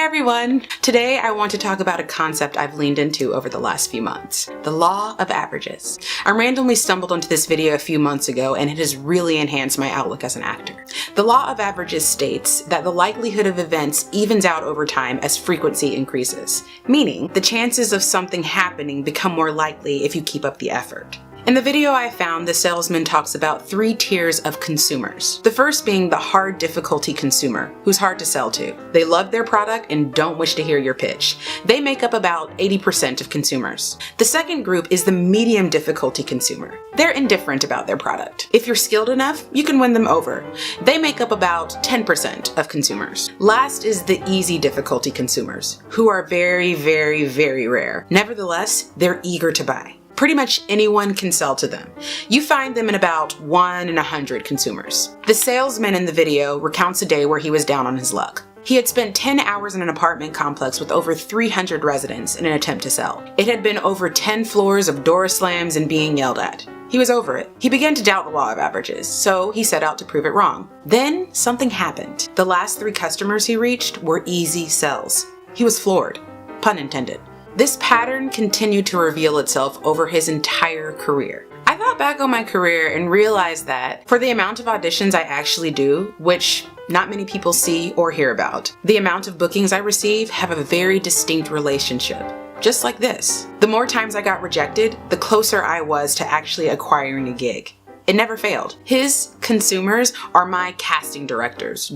everyone! Today I want to talk about a concept I've leaned into over the last few months. The law of averages. I randomly stumbled onto this video a few months ago and it has really enhanced my outlook as an actor. The law of averages states that the likelihood of events evens out over time as frequency increases, meaning the chances of something happening become more likely if you keep up the effort. In the video I found, the salesman talks about 3 tiers of consumers. The first being the hard difficulty consumer, who's hard to sell to. They love their product and don't wish to hear your pitch. They make up about 80% of consumers. The second group is the medium difficulty consumer. They're indifferent about their product. If you're skilled enough, you can win them over. They make up about 10% of consumers. Last is the easy difficulty consumers, who are very, very, very rare. Nevertheless, they're eager to buy. Pretty much anyone can sell to them. You find them in about 1 in 100 consumers. The salesman in the video recounts a day where he was down on his luck. He had spent 10 hours in an apartment complex with over 300 residents in an attempt to sell. It had been over 10 floors of door slams and being yelled at. He was over it. He began to doubt the law of averages, so he set out to prove it wrong. Then something happened. The last 3 customers he reached were easy sells. He was floored, pun intended. This pattern continued to reveal itself over his entire career. I thought back on my career and realized that for the amount of auditions I actually do, which not many people see or hear about, the amount of bookings I receive have a very distinct relationship. Just like this. The more times I got rejected, the closer I was to actually acquiring a gig. It never failed. His consumers are my casting directors,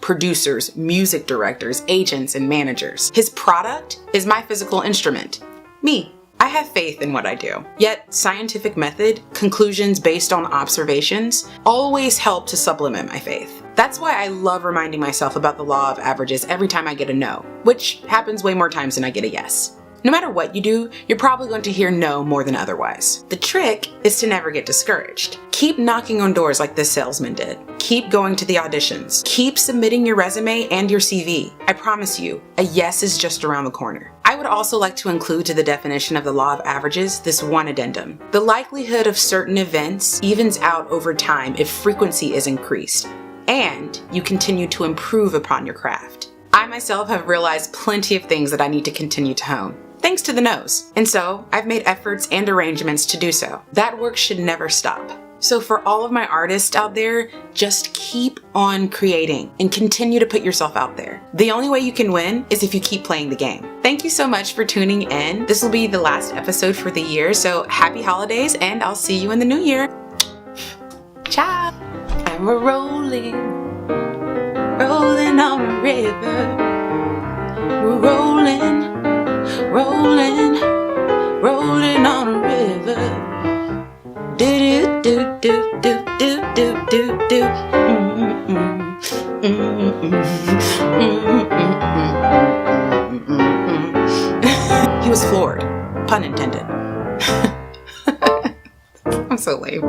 producers, music directors, agents, and managers. His product is my physical instrument, me. I have faith in what I do. Yet, scientific method, conclusions based on observations, always help to supplement my faith. That's why I love reminding myself about the law of averages every time I get a no, which happens way more times than I get a yes. No matter what you do, you're probably going to hear no more than otherwise. The trick is to never get discouraged. Keep knocking on doors like this salesman did. Keep going to the auditions. Keep submitting your resume and your CV. I promise you, a yes is just around the corner. I would also like to include to the definition of the law of averages this one addendum. The likelihood of certain events evens out over time if frequency is increased, and you continue to improve upon your craft. I myself have realized plenty of things that I need to continue to hone, thanks to the no's. And so I've made efforts and arrangements to do so. That work should never stop. So for all of my artists out there, just keep on creating and continue to put yourself out there. The only way you can win is if you keep playing the game. Thank you so much for tuning in. This will be the last episode for the year, so happy holidays and I'll see you in the new year. Ciao. And we're rolling on a river. We're rolling on a river. Do do do do do do do do. He was floored, pun intended. I'm so lame.